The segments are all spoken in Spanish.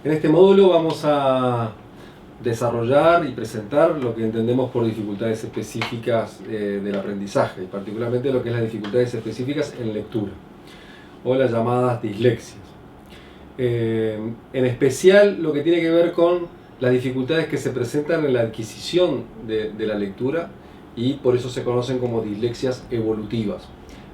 En este módulo vamos a desarrollar y presentar lo que entendemos por dificultades específicas del aprendizaje, y particularmente lo que es las dificultades específicas en lectura, o las llamadas dislexias. En especial lo que tiene que ver con las dificultades que se presentan en la adquisición de la lectura, y por eso se conocen como dislexias evolutivas,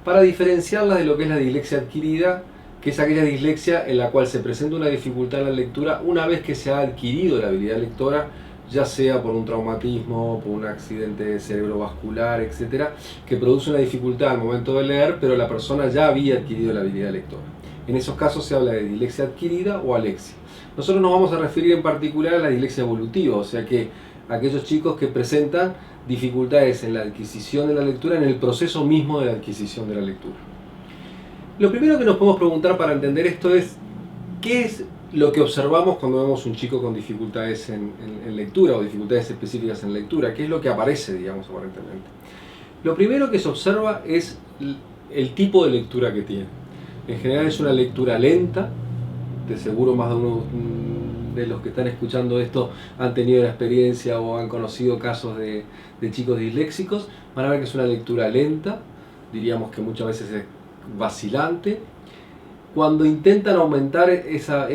para diferenciarlas de lo que es la dislexia adquirida, que es aquella dislexia en la cual se presenta una dificultad en la lectura una vez que se ha adquirido la habilidad lectora, ya sea por un traumatismo, por un accidente cerebrovascular, etcétera, que produce una dificultad al momento de leer, pero la persona ya había adquirido la habilidad lectora. En esos casos se habla de dislexia adquirida o alexia. Nosotros nos vamos a referir en particular a la dislexia evolutiva, o sea que aquellos chicos que presentan dificultades en la adquisición de la lectura, en el proceso mismo de la adquisición de la lectura. Lo primero que nos podemos preguntar para entender esto es, ¿qué es lo que observamos cuando vemos un chico con dificultades en lectura o dificultades específicas en lectura? ¿Qué es lo que aparece, digamos, aparentemente? Lo primero que se observa es el tipo de lectura que tiene. En general es una lectura lenta, de seguro más de uno de los que están escuchando esto han tenido la experiencia o han conocido casos de chicos disléxicos. Van a ver que es una lectura lenta, diríamos que muchas veces es vacilante. Cuando intentan aumentar esa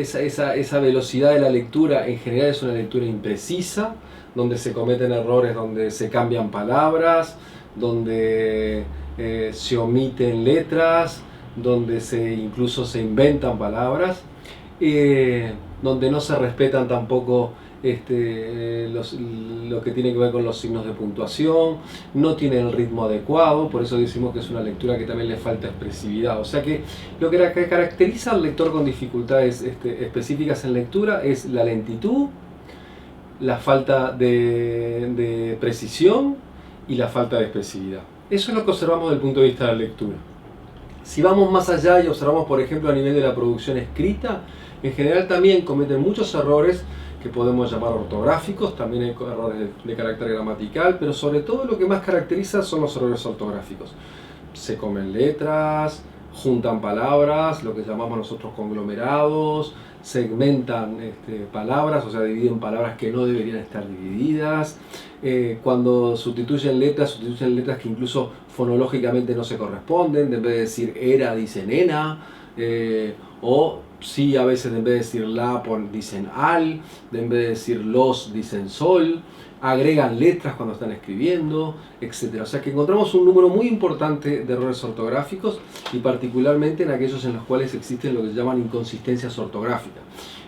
velocidad de la lectura, en general es una lectura imprecisa, donde se cometen errores, donde se cambian palabras, donde se omiten letras, donde incluso se inventan palabras, donde no se respetan tampoco lo que tiene que ver con los signos de puntuación, no tiene el ritmo adecuado, por eso decimos que es una lectura que también le falta expresividad. O sea que lo que caracteriza al lector con dificultades específicas en lectura es la lentitud, la falta de precisión y la falta de expresividad. Eso es lo que observamos desde el punto de vista de la lectura. Si vamos más allá y observamos, por ejemplo, a nivel de la producción escrita, en general también cometen muchos errores que podemos llamar ortográficos, también hay errores de carácter gramatical, pero sobre todo lo que más caracteriza son los errores ortográficos. Se comen letras, juntan palabras, lo que llamamos nosotros conglomerados, segmentan palabras, o sea, dividen palabras que no deberían estar divididas. Cuando sustituyen letras que incluso fonológicamente no se corresponden, en vez de decir era dicen ena, o sí, a veces en vez de decir la dicen al, en vez de decir los dicen sol, agregan letras cuando están escribiendo, etc. O sea que encontramos un número muy importante de errores ortográficos, y particularmente en aquellos en los cuales existen lo que se llaman inconsistencias ortográficas.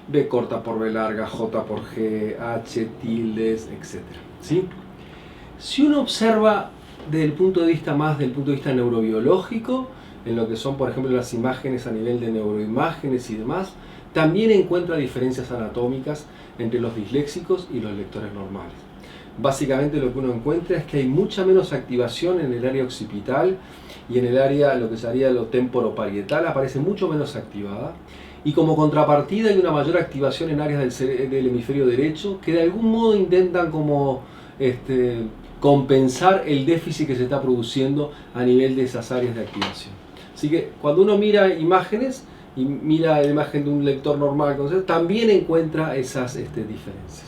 B corta por B larga, J por G, H, tildes, etc. ¿Sí? Si uno observa desde el punto de vista neurobiológico, en lo que son, por ejemplo, las imágenes a nivel de neuroimágenes y demás, también encuentra diferencias anatómicas entre los disléxicos y los lectores normales. Básicamente lo que uno encuentra es que hay mucha menos activación en el área occipital, y en el área, lo que sería lo temporoparietal, aparece mucho menos activada, y como contrapartida hay una mayor activación en áreas del hemisferio derecho, que de algún modo intentan como compensar el déficit que se está produciendo a nivel de esas áreas de activación. Así que cuando uno mira imágenes y mira la imagen de un lector normal, también encuentra esas diferencias.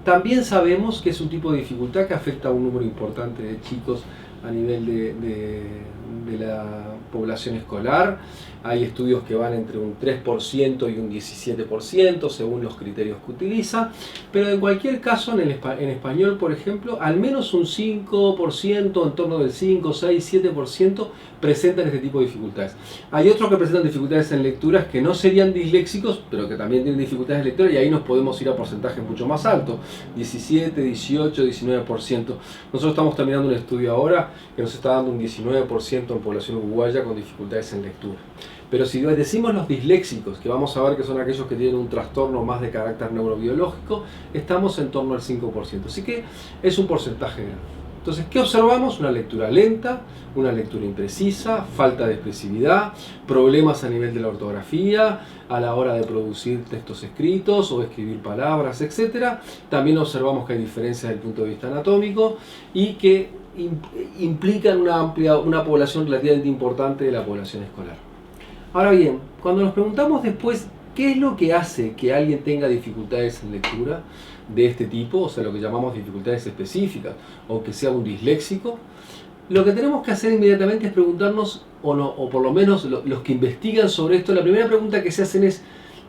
También sabemos que es un tipo de dificultad que afecta a un número importante de chicos a nivel de la población escolar. Hay estudios que van entre un 3% y un 17% según los criterios que utiliza, pero en cualquier caso en español, por ejemplo, al menos un 5%, en torno del 5, 6, 7% presentan este tipo de dificultades. Hay otros que presentan dificultades en lecturas que no serían disléxicos, pero que también tienen dificultades de lectura, y ahí nos podemos ir a porcentajes mucho más altos, 17, 18, 19%. Nosotros estamos terminando un estudio ahora que nos está dando un 19% en población uruguaya con dificultades en lectura. Pero si decimos los disléxicos, que vamos a ver que son aquellos que tienen un trastorno más de carácter neurobiológico, estamos en torno al 5%. Así que es un porcentaje grande. Entonces, ¿qué observamos? Una lectura lenta, una lectura imprecisa, falta de expresividad, problemas a nivel de la ortografía, a la hora de producir textos escritos o escribir palabras, etc. También observamos que hay diferencias desde el punto de vista anatómico y que implican una población relativamente importante de la población escolar. Ahora bien, cuando nos preguntamos después ¿Qué es lo que hace que alguien tenga dificultades en lectura de este tipo? O sea, lo que llamamos dificultades específicas, o que sea un disléxico. Lo que tenemos que hacer inmediatamente es preguntarnos, o por lo menos los que investigan sobre esto, la primera pregunta que se hacen es,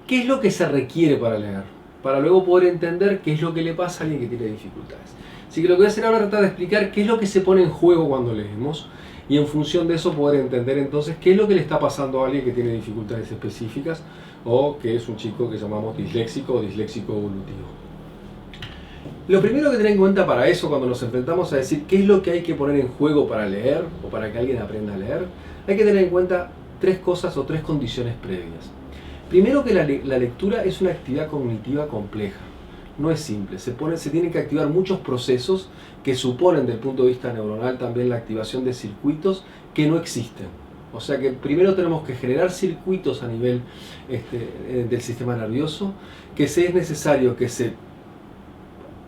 ¿qué es lo que se requiere para leer? Para luego poder entender qué es lo que le pasa a alguien que tiene dificultades. Así que lo que voy a hacer ahora es tratar de explicar qué es lo que se pone en juego cuando leemos, y en función de eso poder entender entonces qué es lo que le está pasando a alguien que tiene dificultades específicas, o que es un chico que llamamos disléxico o disléxico evolutivo. Lo primero que tener en cuenta para eso, cuando nos enfrentamos a decir qué es lo que hay que poner en juego para leer, o para que alguien aprenda a leer, hay que tener en cuenta tres cosas o tres condiciones previas. Primero, que la lectura es una actividad cognitiva compleja, no es simple, se tienen que activar muchos procesos que suponen, desde el punto de vista neuronal, también la activación de circuitos que no existen. O sea que primero tenemos que generar circuitos a nivel del sistema nervioso, que es necesario que se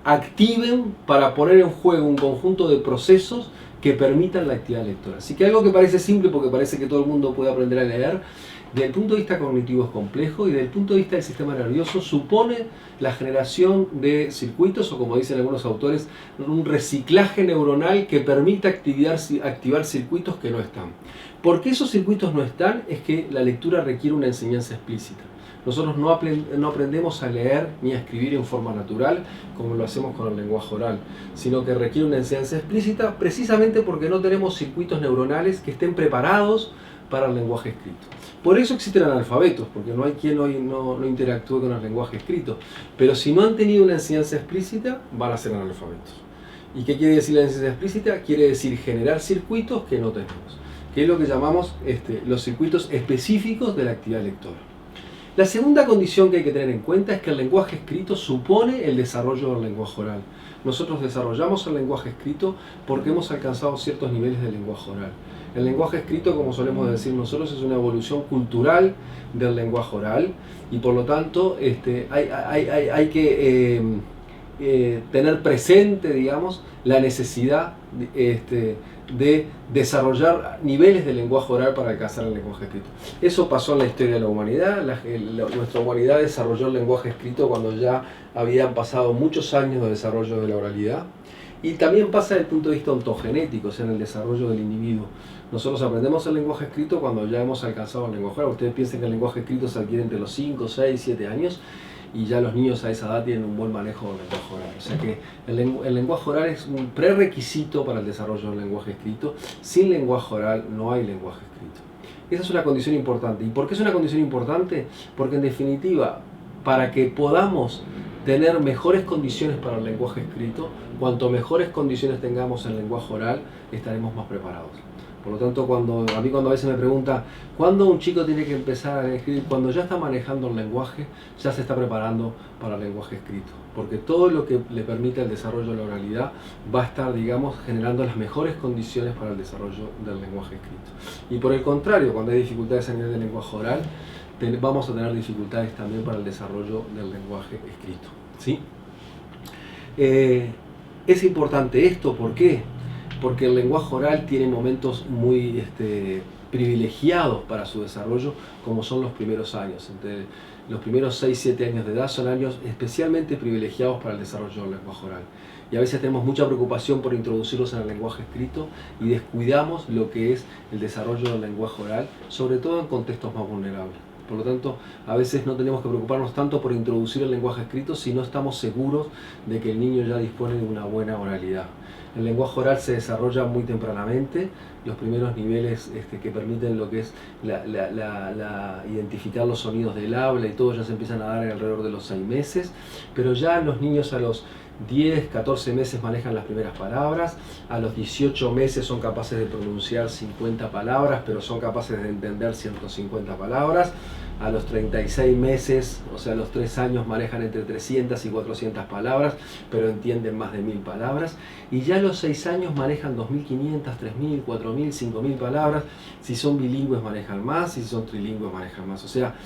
activen para poner en juego un conjunto de procesos que permitan la actividad lectora. Así que algo que parece simple, porque parece que todo el mundo puede aprender a leer, desde el punto de vista cognitivo es complejo, y desde el punto de vista del sistema nervioso supone la generación de circuitos, o como dicen algunos autores, un reciclaje neuronal que permita activar circuitos que no están. ¿Por qué esos circuitos no están? Es que la lectura requiere una enseñanza explícita. Nosotros no aprendemos a leer ni a escribir en forma natural como lo hacemos con el lenguaje oral, sino que requiere una enseñanza explícita precisamente porque no tenemos circuitos neuronales que estén preparados para el lenguaje escrito. Por eso existen analfabetos, porque no hay quien hoy no interactúe con el lenguaje escrito. Pero si no han tenido una enseñanza explícita, van a ser analfabetos. ¿Y qué quiere decir la enseñanza explícita? Quiere decir generar circuitos que no tenemos, que es lo que llamamos los circuitos específicos de la actividad lectora. La segunda condición que hay que tener en cuenta es que el lenguaje escrito supone el desarrollo del lenguaje oral. Nosotros desarrollamos el lenguaje escrito porque hemos alcanzado ciertos niveles del lenguaje oral. El lenguaje escrito, como solemos decir nosotros, es una evolución cultural del lenguaje oral, y por lo tanto hay que tener presente, digamos, la necesidad de desarrollar niveles de lenguaje oral para alcanzar el lenguaje escrito. Eso pasó en la historia de la humanidad. Nuestra humanidad desarrolló el lenguaje escrito cuando ya habían pasado muchos años de desarrollo de la oralidad. Y también pasa desde el punto de vista ontogenético, o sea, en el desarrollo del individuo. Nosotros aprendemos el lenguaje escrito cuando ya hemos alcanzado el lenguaje oral. Ustedes piensan que el lenguaje escrito se adquiere entre los 5, 6, 7 años, y ya los niños a esa edad tienen un buen manejo del lenguaje oral. O sea que el lenguaje oral es un prerequisito para el desarrollo del lenguaje escrito. Sin lenguaje oral no hay lenguaje escrito. Esa es una condición importante. ¿Y por qué es una condición importante? Porque en definitiva, para que podamos tener mejores condiciones para el lenguaje escrito, cuanto mejores condiciones tengamos en el lenguaje oral, estaremos más preparados. Por lo tanto, cuando a veces me preguntan ¿cuándo un chico tiene que empezar a escribir? Cuando ya está manejando el lenguaje, ya se está preparando para el lenguaje escrito. Porque todo lo que le permite el desarrollo de la oralidad va a estar, digamos, generando las mejores condiciones para el desarrollo del lenguaje escrito. Y por el contrario, cuando hay dificultades a nivel del lenguaje oral, vamos a tener dificultades también para el desarrollo del lenguaje escrito. ¿Sí? Es importante esto, ¿por qué? Porque el lenguaje oral tiene momentos muy privilegiados para su desarrollo, como son los primeros años. Entre los primeros 6-7 años de edad son años especialmente privilegiados para el desarrollo del lenguaje oral. Y a veces tenemos mucha preocupación por introducirlos en el lenguaje escrito y descuidamos lo que es el desarrollo del lenguaje oral, sobre todo en contextos más vulnerables. Por lo tanto, a veces no tenemos que preocuparnos tanto por introducir el lenguaje escrito si no estamos seguros de que el niño ya dispone de una buena oralidad. El lenguaje oral se desarrolla muy tempranamente, los primeros niveles que permiten lo que es identificar los sonidos del habla y todo ya se empiezan a dar alrededor de los 6 meses, pero ya los niños a los 10, 14 meses manejan las primeras palabras, a los 18 meses son capaces de pronunciar 50 palabras, pero son capaces de entender 150 palabras, a los 36 meses, o sea, a los 3 años manejan entre 300 y 400 palabras, pero entienden más de 1000 palabras, y ya a los 6 años manejan 2500, 3000, 4000, 5000 palabras, si son bilingües manejan más, si son trilingües manejan más, o sea,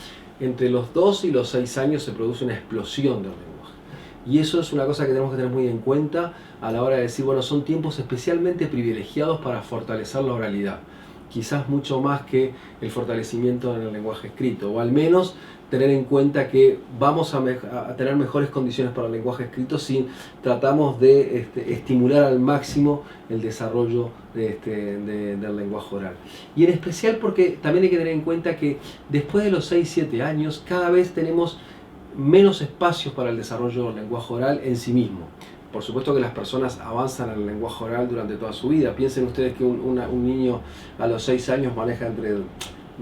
entre los 2 y los 6 años se produce una explosión del lenguaje. Y eso es una cosa que tenemos que tener muy en cuenta a la hora de decir, bueno, son tiempos especialmente privilegiados para fortalecer la oralidad. quizás mucho más que el fortalecimiento en el lenguaje escrito, o al menos tener en cuenta que vamos a tener mejores condiciones para el lenguaje escrito si tratamos de estimular al máximo el desarrollo del lenguaje oral. Y en especial porque también hay que tener en cuenta que después de los 6-7 años cada vez tenemos menos espacios para el desarrollo del lenguaje oral en sí mismo. Por supuesto que las personas avanzan en el lenguaje oral durante toda su vida. Piensen ustedes que un niño a los 6 años maneja entre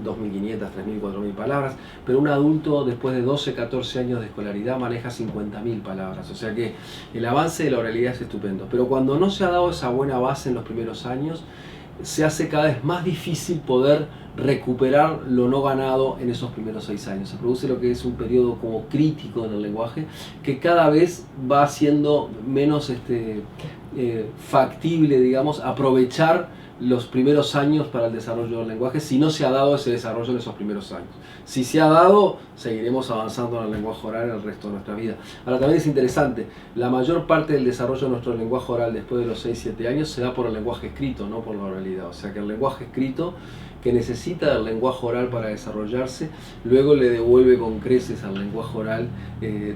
2.500, 3.000, 4.000 palabras, pero un adulto después de 12, 14 años de escolaridad maneja 50.000 palabras. O sea que el avance de la oralidad es estupendo. Pero cuando no se ha dado esa buena base en los primeros años, se hace cada vez más difícil poder recuperar lo no ganado en esos primeros 6 años. Se produce lo que es un periodo como crítico en el lenguaje, que cada vez va siendo menos factible, digamos, aprovechar los primeros años para el desarrollo del lenguaje si no se ha dado ese desarrollo en esos primeros años. Si se ha dado, seguiremos avanzando en el lenguaje oral el resto de nuestra vida. Ahora también es interesante, la mayor parte del desarrollo de nuestro lenguaje oral después de los 6-7 años se da por el lenguaje escrito, no por la oralidad. O sea que el lenguaje escrito, que necesita del lenguaje oral para desarrollarse, luego le devuelve con creces al lenguaje oral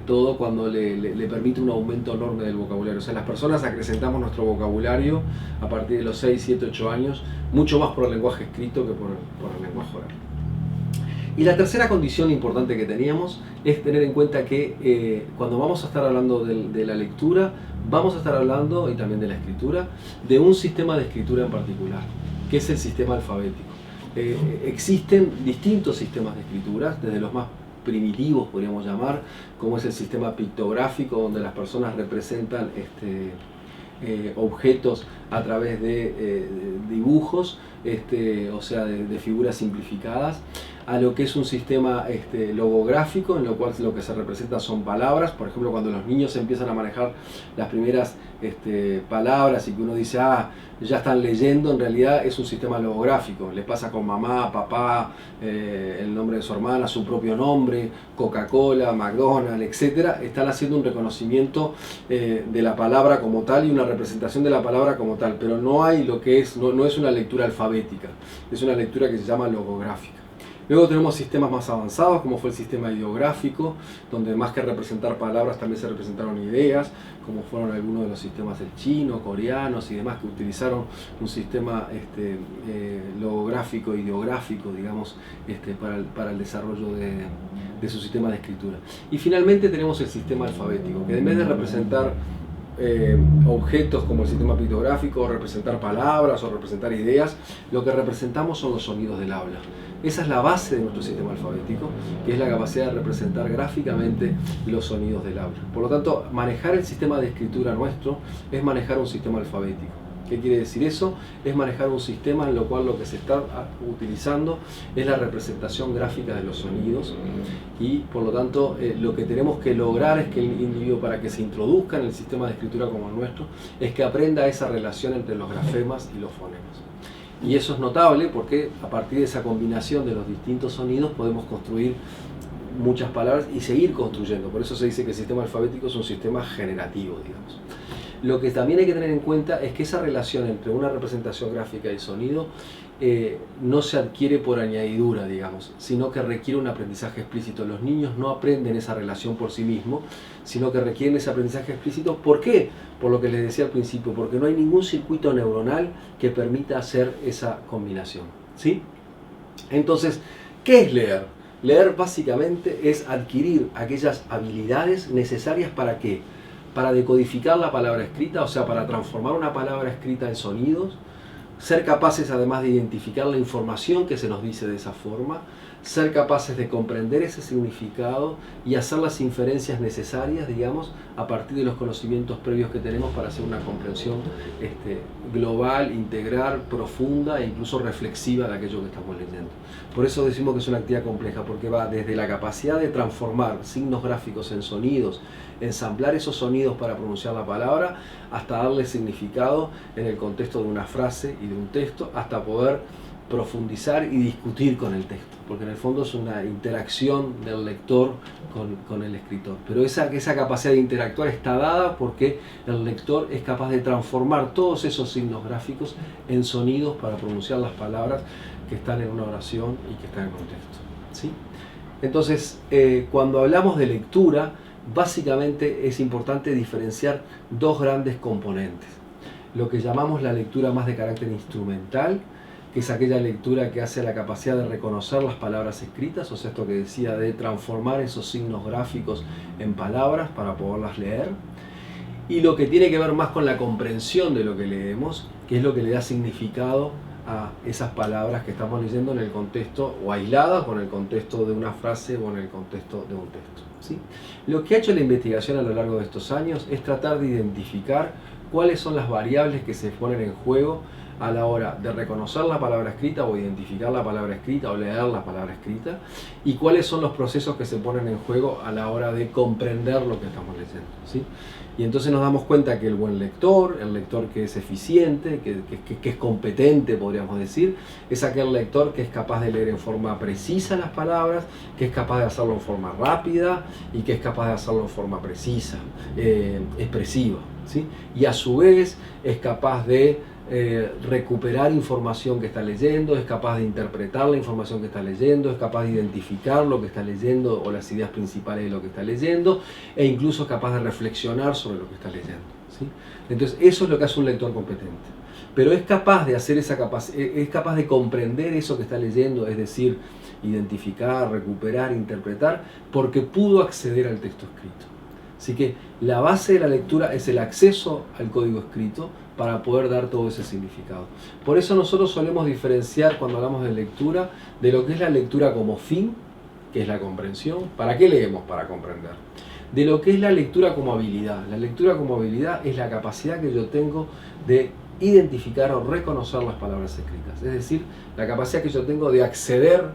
todo cuando le permite un aumento enorme del vocabulario. O sea, las personas acrecentamos nuestro vocabulario a partir de los 6, 7, 8 años, mucho más por el lenguaje escrito que por el lenguaje oral. Y la tercera condición importante que teníamos es tener en cuenta que cuando vamos a estar hablando de la lectura, vamos a estar hablando, y también de la escritura, de un sistema de escritura en particular, que es el sistema alfabético. Existen distintos sistemas de escritura, desde los más primitivos podríamos llamar, como es el sistema pictográfico, donde las personas representan objetos a través de dibujos, o sea, de figuras simplificadas, a lo que es un sistema logográfico, en lo cual lo que se representa son palabras. Por ejemplo, cuando los niños empiezan a manejar las primeras palabras y que uno dice, ya están leyendo, en realidad es un sistema logográfico. Les pasa con mamá, papá, el nombre de su hermana, su propio nombre, Coca-Cola, McDonald's, etc. Están haciendo un reconocimiento de la palabra como tal y una representación de la palabra como tal, pero no hay lo que es, no es una lectura alfabética, es una lectura que se llama logográfica. Luego tenemos sistemas más avanzados, como fue el sistema ideográfico, donde más que representar palabras también se representaron ideas, como fueron algunos de los sistemas del chino, coreanos y demás, que utilizaron un sistema logográfico, ideográfico, digamos, para el desarrollo de su sistema de escritura. Y finalmente tenemos el sistema alfabético, que en vez de representar objetos como el sistema pictográfico, o representar palabras o representar ideas, lo que representamos son los sonidos del habla. Esa es la base de nuestro sistema alfabético, que es la capacidad de representar gráficamente los sonidos del habla. Por lo tanto, manejar el sistema de escritura nuestro es manejar un sistema alfabético. ¿Qué quiere decir eso? Es manejar un sistema en lo cual lo que se está utilizando es la representación gráfica de los sonidos, y por lo tanto lo que tenemos que lograr es que el individuo, para que se introduzca en el sistema de escritura como el nuestro, es que aprenda esa relación entre los grafemas y los fonemas. Y eso es notable porque a partir de esa combinación de los distintos sonidos podemos construir muchas palabras y seguir construyendo. Por eso se dice que el sistema alfabético es un sistema generativo, digamos. Lo que también hay que tener en cuenta es que esa relación entre una representación gráfica y sonido no se adquiere por añadidura, digamos, sino que requiere un aprendizaje explícito. Los niños no aprenden esa relación por sí mismos, sino que requieren ese aprendizaje explícito. ¿Por qué? Por lo que les decía al principio, porque no hay ningún circuito neuronal que permita hacer esa combinación, ¿sí? Entonces, ¿qué es leer? Leer básicamente es adquirir aquellas habilidades necesarias ¿para qué? Para decodificar la palabra escrita, o sea, para transformar una palabra escrita en sonidos, ser capaces además de identificar la información que se nos dice de esa forma, ser capaces de comprender ese significado y hacer las inferencias necesarias, digamos, a partir de los conocimientos previos que tenemos para hacer una comprensión global, integral, profunda e incluso reflexiva de aquello que estamos leyendo. Por eso decimos que es una actividad compleja, porque va desde la capacidad de transformar signos gráficos en sonidos, ensamblar esos sonidos para pronunciar la palabra, hasta darle significado en el contexto de una frase y de un texto, hasta poder profundizar y discutir con el texto, porque en el fondo es una interacción del lector con el escritor. Pero esa capacidad de interactuar está dada porque el lector es capaz de transformar todos esos signos gráficos en sonidos para pronunciar las palabras que están en una oración y que están en un texto, ¿sí? Entonces, cuando hablamos de lectura, básicamente es importante diferenciar dos grandes componentes. Lo que llamamos la lectura más de carácter instrumental, que es aquella lectura que hace la capacidad de reconocer las palabras escritas, o sea, esto que decía de transformar esos signos gráficos en palabras para poderlas leer, y lo que tiene que ver más con la comprensión de lo que leemos, que es lo que le da significado a esas palabras que estamos leyendo en el contexto, o aisladas, o en el contexto de una frase, o en el contexto de un texto, ¿sí? Lo que ha hecho la investigación a lo largo de estos años es tratar de identificar cuáles son las variables que se ponen en juego a la hora de reconocer la palabra escrita o identificar la palabra escrita o leer la palabra escrita, y cuáles son los procesos que se ponen en juego a la hora de comprender lo que estamos leyendo, ¿sí? Y entonces nos damos cuenta que el buen lector, el lector que es eficiente, que es competente, podríamos decir, es aquel lector que es capaz de leer en forma precisa las palabras, que es capaz de hacerlo en forma rápida y que es capaz de hacerlo en forma precisa, expresiva, ¿sí? Y a su vez es capaz de recuperar información que está leyendo, es capaz de interpretar la información que está leyendo, es capaz de identificar lo que está leyendo o las ideas principales de lo que está leyendo, e incluso es capaz de reflexionar sobre lo que está leyendo, ¿sí? Entonces eso es lo que hace un lector competente, pero es capaz de hacer es capaz de comprender eso que está leyendo, es decir, identificar, recuperar, interpretar, porque pudo acceder al texto escrito. Así que la base de la lectura es el acceso al código escrito para poder dar todo ese significado. Por eso nosotros solemos diferenciar cuando hablamos de lectura de lo que es la lectura como fin, que es la comprensión. ¿Para qué leemos? Para comprender. De lo que es la lectura como habilidad. La lectura como habilidad es la capacidad que yo tengo de identificar o reconocer las palabras escritas. Es decir, la capacidad que yo tengo de acceder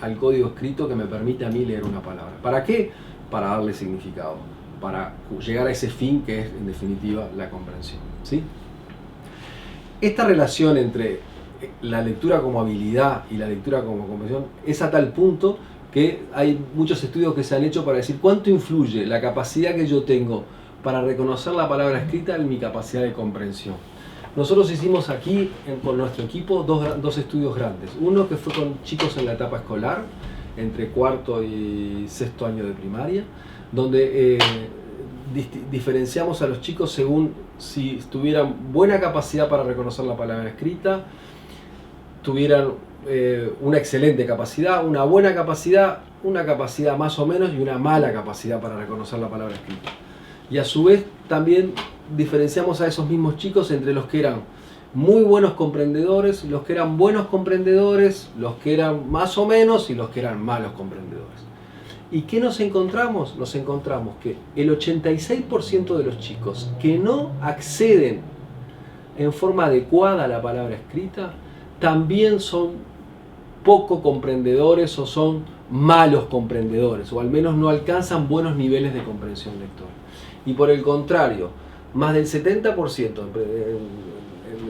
al código escrito que me permite a mí leer una palabra. ¿Para qué? Para darle significado, para llegar a ese fin que es, en definitiva, la comprensión, ¿sí? Esta relación entre la lectura como habilidad y la lectura como comprensión es a tal punto que hay muchos estudios que se han hecho para decir cuánto influye la capacidad que yo tengo para reconocer la palabra escrita en mi capacidad de comprensión. Nosotros hicimos aquí con nuestro equipo dos estudios grandes. Uno que fue con chicos en la etapa escolar, entre cuarto y sexto año de primaria, donde diferenciamos a los chicos según si tuvieran buena capacidad para reconocer la palabra escrita, tuvieran una excelente capacidad, una buena capacidad, una capacidad más o menos y una mala capacidad para reconocer la palabra escrita. Y a su vez también diferenciamos a esos mismos chicos entre los que eran muy buenos comprendedores, los que eran buenos comprendedores, los que eran más o menos y los que eran malos comprendedores. ¿Y qué nos encontramos? Nos encontramos que el 86% de los chicos que no acceden en forma adecuada a la palabra escrita también son poco comprendedores o son malos comprendedores, o al menos no alcanzan buenos niveles de comprensión lectora. Y por el contrario, más del 70%,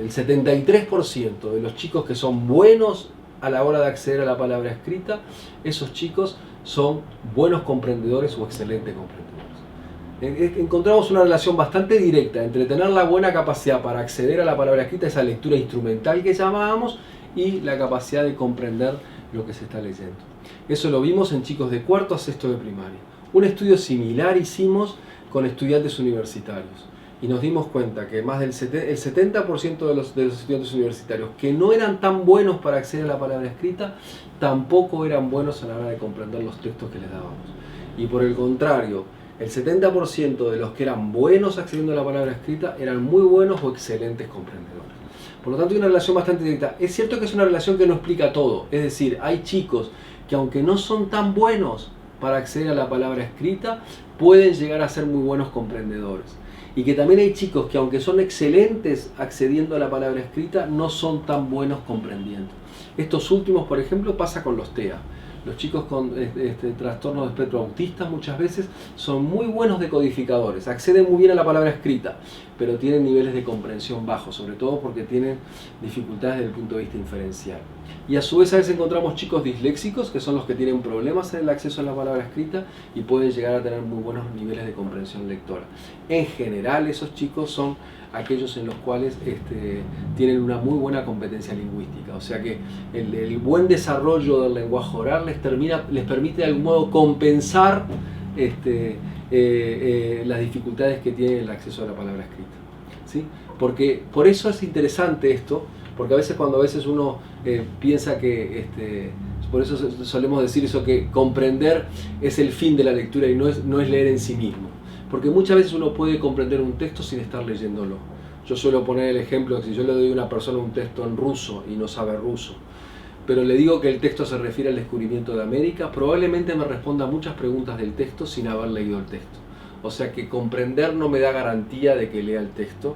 el 73% de los chicos que son buenos a la hora de acceder a la palabra escrita, esos chicos son buenos comprendedores o excelentes comprendedores. Encontramos una relación bastante directa entre tener la buena capacidad para acceder a la palabra escrita, esa lectura instrumental que llamábamos, y la capacidad de comprender lo que se está leyendo. Eso lo vimos en chicos de cuarto a sexto de primaria. Un estudio similar hicimos con estudiantes universitarios y nos dimos cuenta que más del 70% de los estudiantes universitarios que no eran tan buenos para acceder a la palabra escrita, tampoco eran buenos a la hora de comprender los textos que les dábamos. Y por el contrario, el 70% de los que eran buenos accediendo a la palabra escrita eran muy buenos o excelentes comprendedores. Por lo tanto, hay una relación bastante directa. Es cierto que es una relación que no explica todo. Es decir, hay chicos que aunque no son tan buenos para acceder a la palabra escrita, pueden llegar a ser muy buenos comprendedores. Y que también hay chicos que aunque son excelentes accediendo a la palabra escrita, no son tan buenos comprendiendo. Estos últimos, por ejemplo, pasa con los TEA. Los chicos con trastornos de espectro autista muchas veces son muy buenos decodificadores, acceden muy bien a la palabra escrita, pero tienen niveles de comprensión bajos, sobre todo porque tienen dificultades desde el punto de vista inferencial. Y a su vez a veces encontramos chicos disléxicos, que son los que tienen problemas en el acceso a la palabra escrita y pueden llegar a tener muy buenos niveles de comprensión lectora. En general esos chicos son aquellos en los cuales tienen una muy buena competencia lingüística, o sea que el buen desarrollo del lenguaje oral les permite de algún modo compensar las dificultades que tiene el acceso a la palabra escrita, ¿sí? Porque por eso es interesante esto, porque a veces uno piensa que, por eso solemos decir eso, que comprender es el fin de la lectura y no es leer en sí mismo. Porque muchas veces uno puede comprender un texto sin estar leyéndolo. Yo suelo poner el ejemplo de que si yo le doy a una persona un texto en ruso y no sabe ruso, pero le digo que el texto se refiere al descubrimiento de América, probablemente me responda muchas preguntas del texto sin haber leído el texto. O sea que comprender no me da garantía de que lea el texto,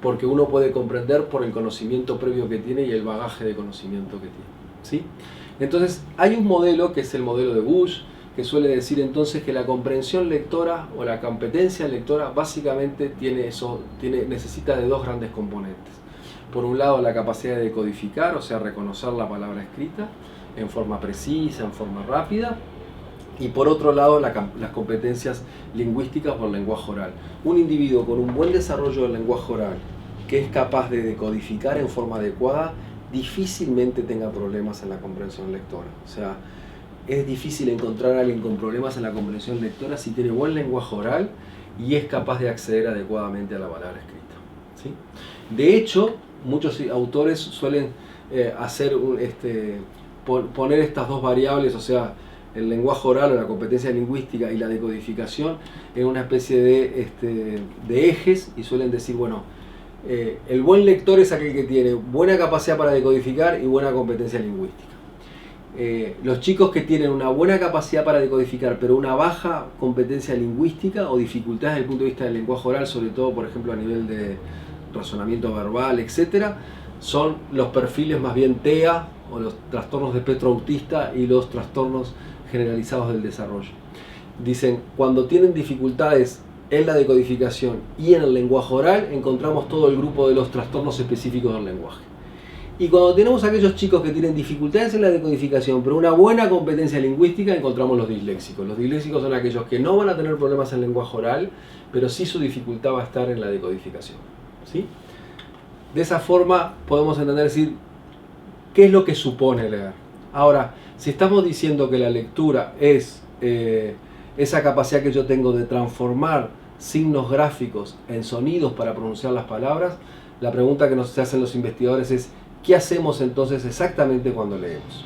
porque uno puede comprender por el conocimiento previo que tiene y el bagaje de conocimiento que tiene, ¿sí? Entonces hay un modelo que es el modelo de Bush, que suele decir entonces que la comprensión lectora o la competencia lectora básicamente necesita de dos grandes componentes. Por un lado, la capacidad de decodificar, o sea, reconocer la palabra escrita en forma precisa, en forma rápida, y por otro lado, las competencias lingüísticas o el lenguaje oral. Un individuo con un buen desarrollo del lenguaje oral, que es capaz de decodificar en forma adecuada, difícilmente tenga problemas en la comprensión lectora. O sea, es difícil encontrar a alguien con problemas en la comprensión lectora si tiene buen lenguaje oral y es capaz de acceder adecuadamente a la palabra escrita, ¿sí? De hecho, muchos autores suelen poner estas dos variables, o sea, el lenguaje oral o la competencia lingüística y la decodificación, en una especie de ejes, y suelen decir, bueno, el buen lector es aquel que tiene buena capacidad para decodificar y buena competencia lingüística. Los chicos que tienen una buena capacidad para decodificar pero una baja competencia lingüística o dificultades desde el punto de vista del lenguaje oral, sobre todo por ejemplo a nivel de razonamiento verbal, etc., son los perfiles más bien TEA o los trastornos de espectro autista y los trastornos generalizados del desarrollo. Dicen, cuando tienen dificultades en la decodificación y en el lenguaje oral, encontramos todo el grupo de los trastornos específicos del lenguaje. Y cuando tenemos aquellos chicos que tienen dificultades en la decodificación, pero una buena competencia lingüística, encontramos los disléxicos. Los disléxicos son aquellos que no van a tener problemas en el lenguaje oral, pero sí su dificultad va a estar en la decodificación, ¿sí? De esa forma podemos entender, decir, ¿qué es lo que supone leer? Ahora, si estamos diciendo que la lectura es esa capacidad que yo tengo de transformar signos gráficos en sonidos para pronunciar las palabras, la pregunta que nos hacen los investigadores es, ¿qué hacemos entonces exactamente cuando leemos?